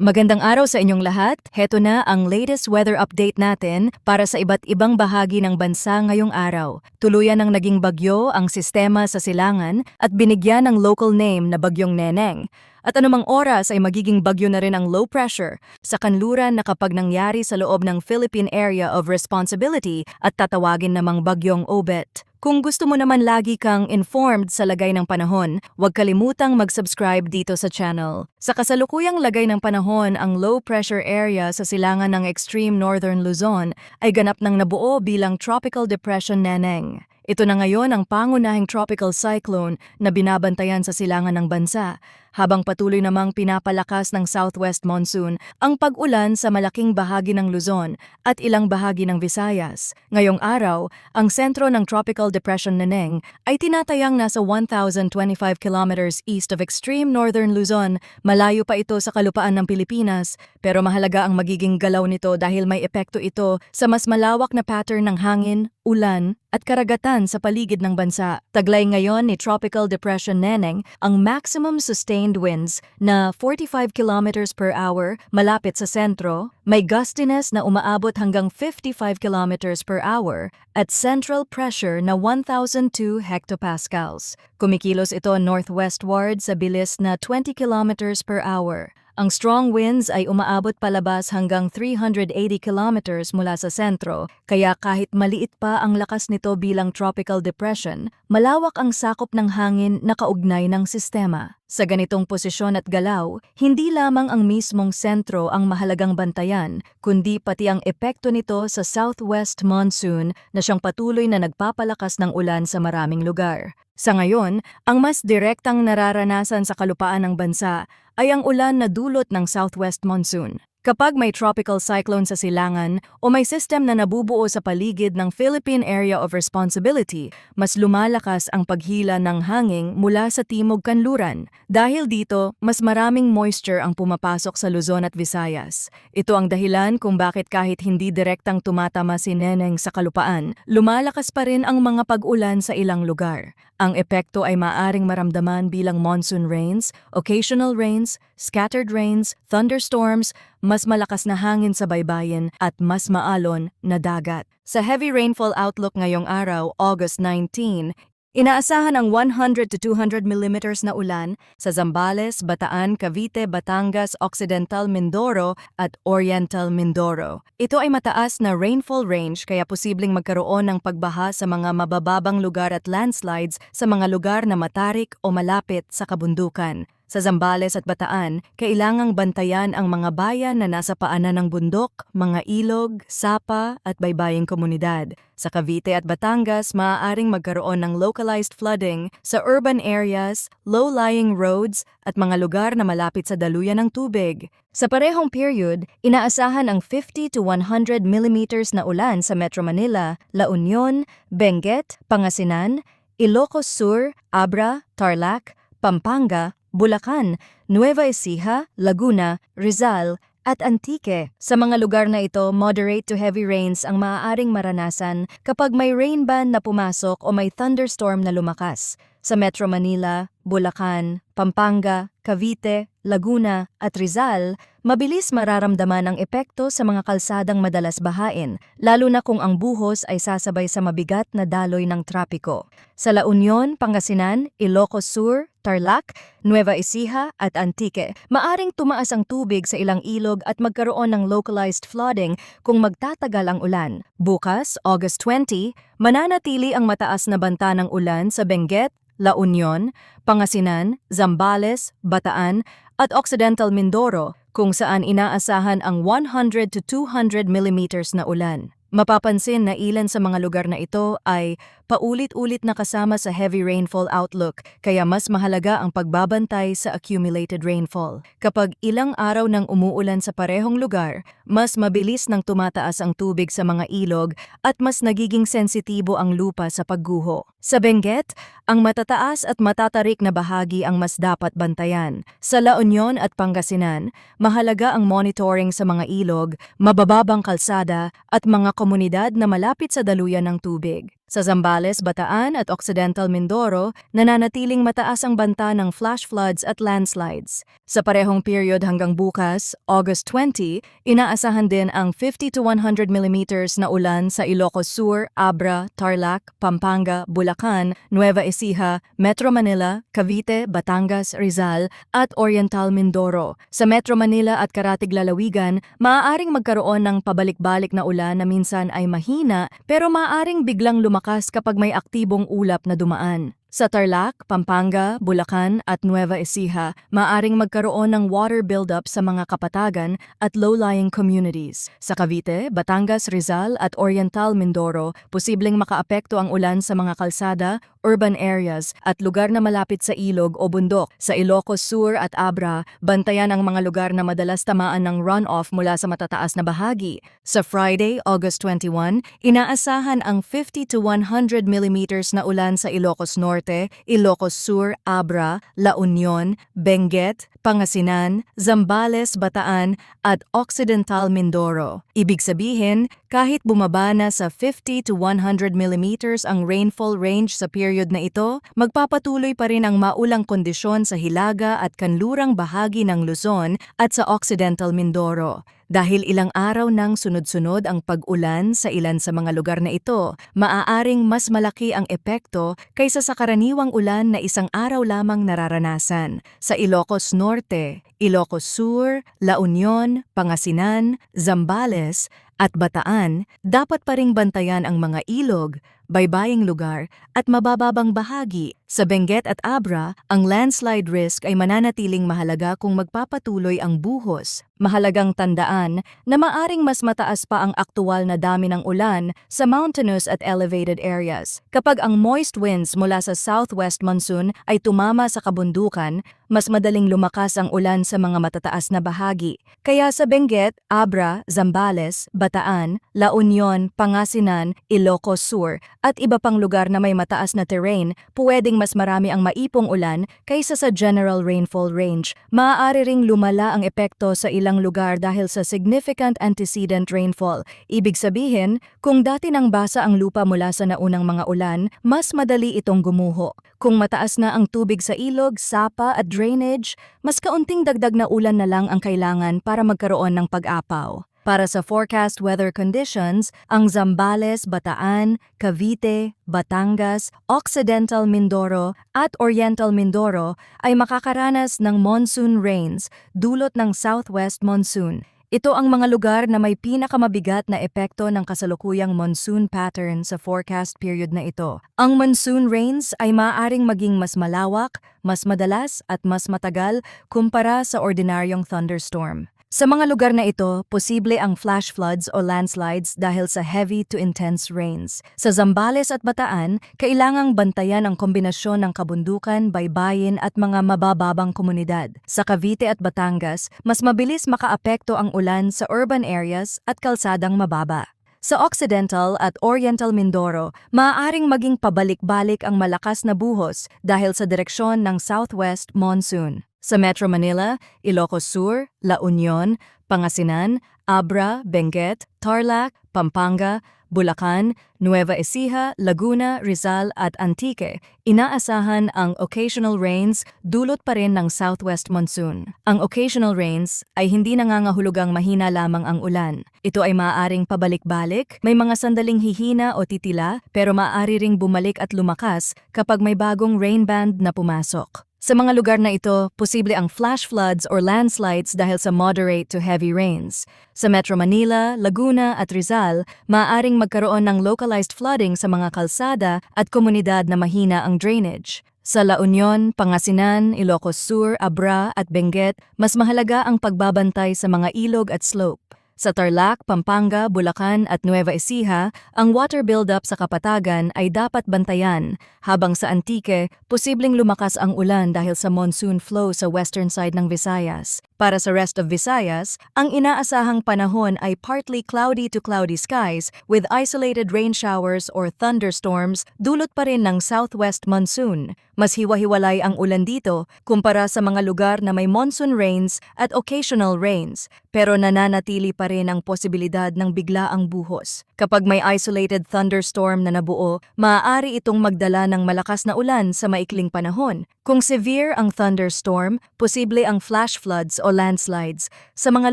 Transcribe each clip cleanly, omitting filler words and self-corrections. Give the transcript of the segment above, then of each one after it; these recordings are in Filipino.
Magandang araw sa inyong lahat. Heto na ang latest weather update natin para sa iba't ibang bahagi ng bansa ngayong araw. Tuluyan ng naging bagyo ang sistema sa silangan at binigyan ng local name na Bagyong Neneng. At anumang oras ay magiging bagyo na rin ang low pressure sa kanluran na kapag nangyari sa loob ng Philippine Area of Responsibility at tatawagin namang Bagyong Obet. Kung gusto mo naman lagi kang informed sa lagay ng panahon, huwag kalimutang mag-subscribe dito sa channel. Sa kasalukuyang lagay ng panahon, ang low pressure area sa silangan ng extreme northern Luzon ay ganap ng nabuo bilang Tropical Depression Neneng. Ito na ngayon ang pangunahing tropical cyclone na binabantayan sa silangan ng bansa, habang patuloy namang pinapalakas ng southwest monsoon ang pag-ulan sa malaking bahagi ng Luzon at ilang bahagi ng Visayas. Ngayong araw, ang sentro ng Tropical Depression Neneng ay tinatayang nasa 1,025 kilometers east of extreme northern Luzon. Malayo pa ito sa kalupaan ng Pilipinas, pero mahalaga ang magiging galaw nito dahil may epekto ito sa mas malawak na pattern ng hangin, ulan at karagatan sa paligid ng bansa. Taglay ngayon ni Tropical Depression Neneng ang maximum sustained winds na 45 kilometers per hour malapit sa sentro, may gustiness na umaabot hanggang 55 kilometers per hour at central pressure na 1,002 hectopascals. Kumikilos ito northwestward sa bilis na 20 kilometers per hour. Ang strong winds ay umaabot palabas hanggang 380 kilometers mula sa sentro, kaya kahit maliit pa ang lakas nito bilang tropical depression, malawak ang sakop ng hangin na kaugnay ng sistema. Sa ganitong posisyon at galaw, hindi lamang ang mismong sentro ang mahalagang bantayan, kundi pati ang epekto nito sa southwest monsoon na siyang patuloy na nagpapalakas ng ulan sa maraming lugar. Sa ngayon, ang mas direktang nararanasan sa kalupaan ng bansa ay ang ulan na dulot ng southwest monsoon. Kapag may tropical cyclone sa silangan o may system na nabubuo sa paligid ng Philippine Area of Responsibility, mas lumalakas ang paghila ng hangin mula sa timog kanluran. Dahil dito, mas maraming moisture ang pumapasok sa Luzon at Visayas. Ito ang dahilan kung bakit kahit hindi direktang tumatama si Neneng sa kalupaan, lumalakas pa rin ang mga pag-ulan sa ilang lugar. Ang epekto ay maaring maramdaman bilang monsoon rains, occasional rains, scattered rains, thunderstorms, mas malakas na hangin sa baybayin at mas maalon na dagat. Sa heavy rainfall outlook ngayong araw, August 19, inaasahan ang 100 to 200 millimeters na ulan sa Zambales, Bataan, Cavite, Batangas, Occidental Mindoro at Oriental Mindoro. Ito ay mataas na rainfall range kaya posibleng magkaroon ng pagbaha sa mga mabababang lugar at landslides sa mga lugar na matarik o malapit sa kabundukan. Sa Zambales at Bataan, kailangang bantayan ang mga bayan na nasa paanan ng bundok, mga ilog, sapa at baybaying komunidad. Sa Cavite at Batangas, maaaring magkaroon ng localized flooding sa urban areas, low-lying roads at mga lugar na malapit sa daluyan ng tubig. Sa parehong period, inaasahan ang 50 to 100 millimeters na ulan sa Metro Manila, La Union, Benguet, Pangasinan, Ilocos Sur, Abra, Tarlac, Pampanga, Bulacan, Nueva Ecija, Laguna, Rizal, at Antique. Sa mga lugar na ito, moderate to heavy rains ang maaaring maranasan kapag may rain band na pumasok o may thunderstorm na lumakas. Sa Metro Manila, Bulacan, Pampanga, Cavite, Laguna at Rizal, mabilis mararamdaman ang epekto sa mga kalsadang madalas bahain, lalo na kung ang buhos ay sasabay sa mabigat na daloy ng trapiko. Sa La Union, Pangasinan, Ilocos Sur, Tarlac, Nueva Ecija at Antique, maaring tumaas ang tubig sa ilang ilog at magkaroon ng localized flooding kung magtatagal ang ulan. Bukas, August 20, mananatili ang mataas na banta ng ulan sa Benguet, La Union, Pangasinan, Zambales, Bataan at Occidental Mindoro kung saan inaasahan ang 100 to 200 millimeters na ulan. Mapapansin na ilan sa mga lugar na ito ay paulit-ulit na kasama sa heavy rainfall outlook kaya mas mahalaga ang pagbabantay sa accumulated rainfall. Kapag ilang araw nang umuulan sa parehong lugar, mas mabilis nang tumataas ang tubig sa mga ilog at mas nagiging sensitibo ang lupa sa pagguho. Sa Benguet, ang matataas at matatarik na bahagi ang mas dapat bantayan. Sa La Union at Pangasinan, mahalaga ang monitoring sa mga ilog, mabababang kalsada at mga komunidad na malapit sa daluyan ng tubig. Sa Zambales, Bataan at Occidental Mindoro, nananatiling mataas ang banta ng flash floods at landslides. Sa parehong period hanggang bukas, August 20, inaasahan din ang 50 to 100 millimeters na ulan sa Ilocos Sur, Abra, Tarlac, Pampanga, Bulacan, Nueva Ecija, Metro Manila, Cavite, Batangas, Rizal at Oriental Mindoro. Sa Metro Manila at Karatig Lalawigan, maaaring magkaroon ng pabalik-balik na ulan na minsan ay mahina pero maaaring biglang lumakas kapag may aktibong ulap na dumaan. Sa Tarlac, Pampanga, Bulacan at Nueva Ecija, maaring magkaroon ng water buildup sa mga kapatagan at low-lying communities. Sa Cavite, Batangas, Rizal at Oriental Mindoro, posibleng makaapekto ang ulan sa mga kalsada, urban areas at lugar na malapit sa ilog o bundok. Sa Ilocos Sur at Abra, bantayan ang mga lugar na madalas tamaan ng runoff mula sa matataas na bahagi. Sa Friday, August 21, inaasahan ang 50 to 100 millimeters na ulan sa Ilocos Norte, Ilocos Sur, Abra, La Union, Benguet, Pangasinan, Zambales, Bataan at Occidental Mindoro. Ibig sabihin, kahit bumaba na sa 50 to 100 millimeters ang rainfall range sa period na ito, magpapatuloy pa rin ang maulang kondisyon sa hilaga at kanlurang bahagi ng Luzon at sa Occidental Mindoro. Dahil ilang araw nang sunod-sunod ang pag-ulan sa ilan sa mga lugar na ito, maaaring mas malaki ang epekto kaysa sa karaniwang ulan na isang araw lamang nararanasan. Sa Ilocos Norte, Ilocos Sur, La Union, Pangasinan, Zambales at Bataan, dapat pa ring bantayan ang mga ilog, baybaying lugar at mabababang bahagi. Sa Benguet at Abra, ang landslide risk ay mananatiling mahalaga kung magpapatuloy ang buhos. Mahalagang tandaan na maaring mas mataas pa ang aktual na dami ng ulan sa mountainous at elevated areas. Kapag ang moist winds mula sa southwest monsoon ay tumama sa kabundukan, mas madaling lumakas ang ulan sa mga matataas na bahagi. Kaya sa Benguet, Abra, Zambales, Bataan, La Union, Pangasinan, Ilocos Sur at iba pang lugar na may mataas na terrain, pwedeng mas marami ang maipong ulan kaysa sa general rainfall range. Maaari ring lumala ang epekto sa ilang lugar dahil sa significant antecedent rainfall. Ibig sabihin, kung dati nang basa ang lupa mula sa naunang mga ulan, mas madali itong gumuho. Kung mataas na ang tubig sa ilog, sapa at drainage, mas kaunting dagdag na ulan na lang ang kailangan para magkaroon ng pag-apaw. Para sa forecast weather conditions, ang Zambales, Bataan, Cavite, Batangas, Occidental Mindoro at Oriental Mindoro ay makakaranas ng monsoon rains dulot ng southwest monsoon. Ito ang mga lugar na may pinakamabigat na epekto ng kasalukuyang monsoon pattern sa forecast period na ito. Ang monsoon rains ay maaaring maging mas malawak, mas madalas at mas matagal kumpara sa ordinaryong thunderstorm. Sa mga lugar na ito, posible ang flash floods o landslides dahil sa heavy to intense rains. Sa Zambales at Bataan, kailangang bantayan ang kombinasyon ng kabundukan, baybayin at mga mabababang komunidad. Sa Cavite at Batangas, mas mabilis makaapekto ang ulan sa urban areas at kalsadang mababa. Sa Occidental at Oriental Mindoro, maaaring maging pabalik-balik ang malakas na buhos dahil sa direksyon ng southwest monsoon. Sa Metro Manila, Ilocos Sur, La Union, Pangasinan, Abra, Benguet, Tarlac, Pampanga, Bulacan, Nueva Ecija, Laguna, Rizal at Antique, inaasahan ang occasional rains dulot pa rin ng southwest monsoon. Ang occasional rains ay hindi nangangahulugang mahina lamang ang ulan. Ito ay maaaring pabalik-balik, may mga sandaling hihina o titila, pero maaari ring bumalik at lumakas kapag may bagong rain band na pumasok. Sa mga lugar na ito, posible ang flash floods or landslides dahil sa moderate to heavy rains. Sa Metro Manila, Laguna at Rizal, maaaring magkaroon ng localized flooding sa mga kalsada at komunidad na mahina ang drainage. Sa La Union, Pangasinan, Ilocos Sur, Abra at Benguet, mas mahalaga ang pagbabantay sa mga ilog at slope. Sa Tarlac, Pampanga, Bulacan at Nueva Ecija, ang water buildup sa kapatagan ay dapat bantayan, habang sa Antique, posibleng lumakas ang ulan dahil sa monsoon flow sa western side ng Visayas. Para sa rest of Visayas, ang inaasahang panahon ay partly cloudy to cloudy skies with isolated rain showers or thunderstorms dulot pa rin ng southwest monsoon. Mas hiwa-hiwalay ang ulan dito kumpara sa mga lugar na may monsoon rains at occasional rains, pero nananatili pa rin ang posibilidad ng biglaang buhos. Kapag may isolated thunderstorm na nabuo, maaari itong magdala ng malakas na ulan sa maikling panahon. Kung severe ang thunderstorm, posible ang flash floods o landslides sa mga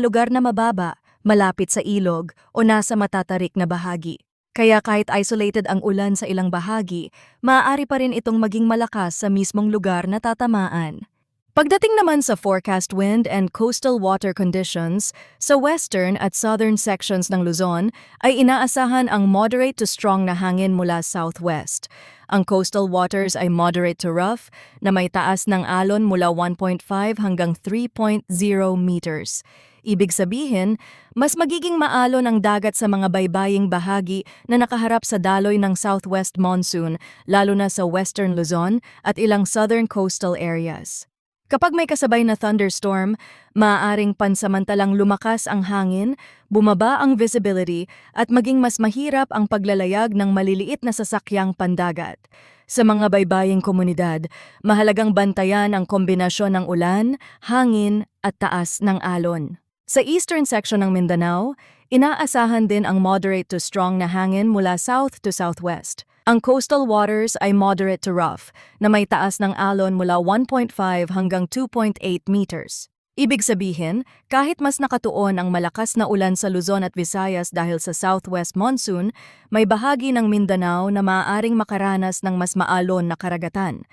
lugar na mababa, malapit sa ilog o nasa matatarik na bahagi. Kaya kahit isolated ang ulan sa ilang bahagi, maaari pa rin itong maging malakas sa mismong lugar na tatamaan. Pagdating naman sa forecast wind and coastal water conditions, sa western at southern sections ng Luzon ay inaasahan ang moderate to strong na hangin mula southwest. Ang coastal waters ay moderate to rough na may taas ng alon mula 1.5 hanggang 3.0 meters. Ibig sabihin, mas magiging maalon ang dagat sa mga baybaying bahagi na nakaharap sa daloy ng southwest monsoon, lalo na sa western Luzon at ilang southern coastal areas. Kapag may kasabay na thunderstorm, maaaring pansamantalang lumakas ang hangin, bumaba ang visibility at maging mas mahirap ang paglalayag ng maliliit na sasakyang pandagat. Sa mga baybaying komunidad, mahalagang bantayan ang kombinasyon ng ulan, hangin at taas ng alon. Sa eastern section ng Mindanao, inaasahan din ang moderate to strong na hangin mula south to southwest. Ang coastal waters ay moderate to rough na may taas ng alon mula 1.5 hanggang 2.8 meters. Ibig sabihin, kahit mas nakatuon ang malakas na ulan sa Luzon at Visayas dahil sa southwest monsoon, may bahagi ng Mindanao na maaaring makaranas ng mas maalon na karagatan.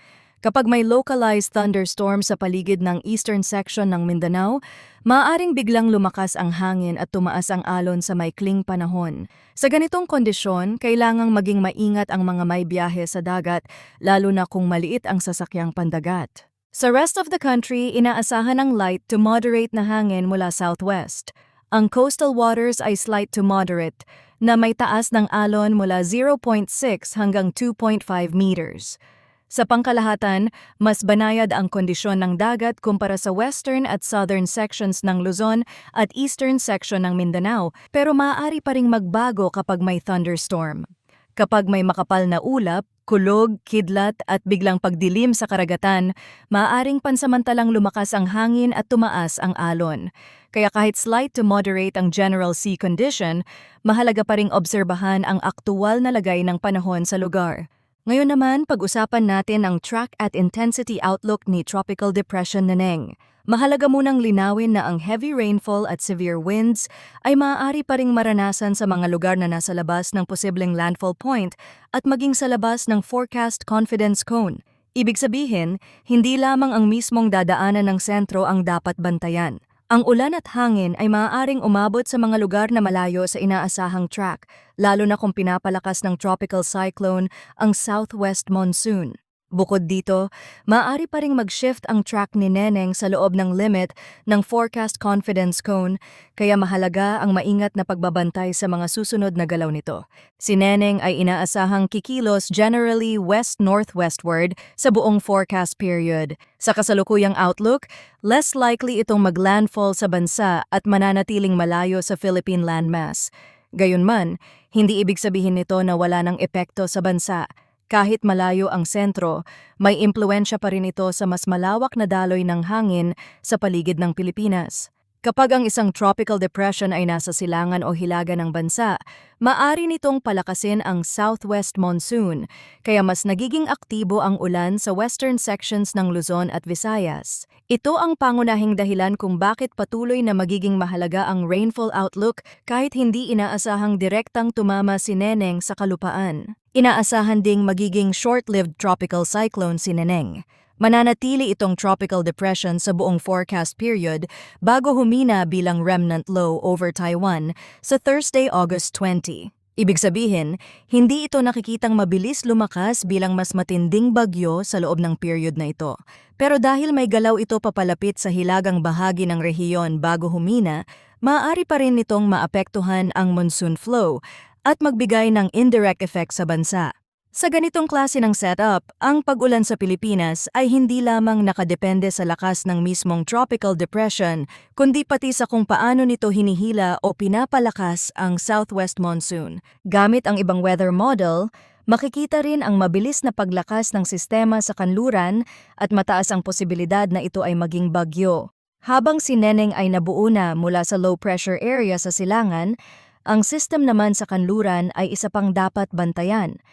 Kapag may localized thunderstorm sa paligid ng eastern section ng Mindanao, maaaring biglang lumakas ang hangin at tumaas ang alon sa maikling panahon. Sa ganitong kondisyon, kailangang maging maingat ang mga may biyahe sa dagat, lalo na kung maliit ang sasakyang pandagat. Sa rest of the country, inaasahan ang light to moderate na hangin mula southwest. Ang coastal waters ay slight to moderate, na may taas ng alon mula 0.6 hanggang 2.5 meters. Sa pangkalahatan, mas banayad ang kondisyon ng dagat kumpara sa western at southern sections ng Luzon at eastern section ng Mindanao, pero maaari pa ring magbago kapag may thunderstorm. Kapag may makapal na ulap, kulog, kidlat at biglang pagdilim sa karagatan, maaaring pansamantalang lumakas ang hangin at tumaas ang alon. Kaya kahit slight to moderate ang general sea condition, mahalaga pa ring obserbahan ang aktuwal na lagay ng panahon sa lugar. Ngayon naman, pag-usapan natin ang track at intensity outlook ni Tropical Depression Neneng. Mahalaga munang linawin na ang heavy rainfall at severe winds ay maaari pa ring maranasan sa mga lugar na nasa labas ng posibleng landfall point at maging sa labas ng forecast confidence cone. Ibig sabihin, hindi lamang ang mismong dadaanan ng sentro ang dapat bantayan. Ang ulan at hangin ay maaaring umabot sa mga lugar na malayo sa inaasahang track, lalo na kung pinapalakas ng tropical cyclone ang southwest monsoon. Bukod dito, maaari pa ring mag-shift ang track ni Neneng sa loob ng limit ng forecast confidence cone, kaya mahalaga ang maingat na pagbabantay sa mga susunod na galaw nito. Si Neneng ay inaasahang kikilos generally west-northwestward sa buong forecast period. Sa kasalukuyang outlook, less likely itong maglandfall sa bansa at mananatiling malayo sa Philippine landmass. Gayunman, hindi ibig sabihin nito na wala ng epekto sa bansa. Kahit malayo ang sentro, may impluwensya pa rin ito sa mas malawak na daloy ng hangin sa paligid ng Pilipinas. Kapag ang isang tropical depression ay nasa silangan o hilaga ng bansa, maaari nitong palakasin ang southwest monsoon, kaya mas nagiging aktibo ang ulan sa western sections ng Luzon at Visayas. Ito ang pangunahing dahilan kung bakit patuloy na magiging mahalaga ang rainfall outlook kahit hindi inaasahang direktang tumama si Neneng sa kalupaan. Inaasahan ding magiging short-lived tropical cyclone si Neneng. Mananatili itong tropical depression sa buong forecast period bago humina bilang remnant low over Taiwan sa Thursday, August 20. Ibig sabihin, hindi ito nakikitang mabilis lumakas bilang mas matinding bagyo sa loob ng period na ito. Pero dahil may galaw ito papalapit sa hilagang bahagi ng rehiyon bago humina, maaari pa rin nitong maapektuhan ang monsoon flow at magbigay ng indirect effect sa bansa. Sa ganitong klase ng setup, ang pag-ulan sa Pilipinas ay hindi lamang nakadepende sa lakas ng mismong tropical depression, kundi pati sa kung paano nito hinihila o pinapalakas ang southwest monsoon. Gamit ang ibang weather model, makikita rin ang mabilis na paglakas ng sistema sa kanluran at mataas ang posibilidad na ito ay maging bagyo. Habang si Neneng ay nabuo na mula sa low pressure area sa silangan, ang system naman sa kanluran ay isa pang dapat bantayan.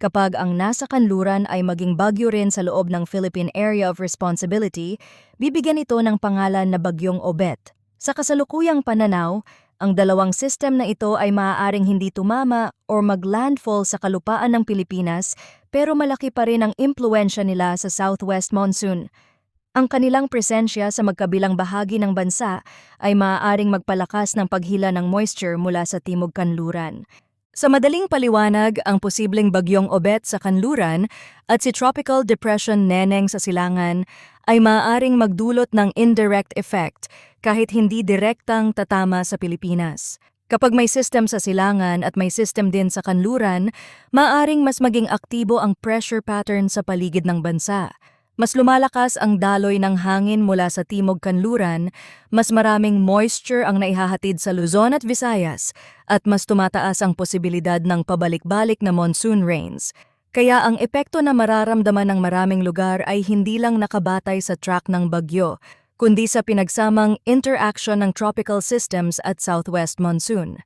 Kapag ang nasa kanluran ay maging bagyo rin sa loob ng Philippine Area of Responsibility, bibigyan ito ng pangalan na Bagyong Obet. Sa kasalukuyang pananaw, ang dalawang system na ito ay maaaring hindi tumama o mag-landfall sa kalupaan ng Pilipinas, pero malaki pa rin ang impluensya nila sa southwest monsoon. Ang kanilang presensya sa magkabilang bahagi ng bansa ay maaaring magpalakas ng paghila ng moisture mula sa timog kanluran. Sa madaling paliwanag, ang posibleng bagyong Obet sa kanluran at si Tropical Depression Neneng sa silangan ay maaaring magdulot ng indirect effect kahit hindi direktang tatama sa Pilipinas. Kapag may system sa silangan at may system din sa kanluran, maaaring mas maging aktibo ang pressure pattern sa paligid ng bansa. Mas lumalakas ang daloy ng hangin mula sa timog kanluran, mas maraming moisture ang naihahatid sa Luzon at Visayas, at mas tumataas ang posibilidad ng pabalik-balik na monsoon rains. Kaya ang epekto na mararamdaman ng maraming lugar ay hindi lang nakabatay sa track ng bagyo, kundi sa pinagsamang interaction ng tropical systems at southwest monsoon.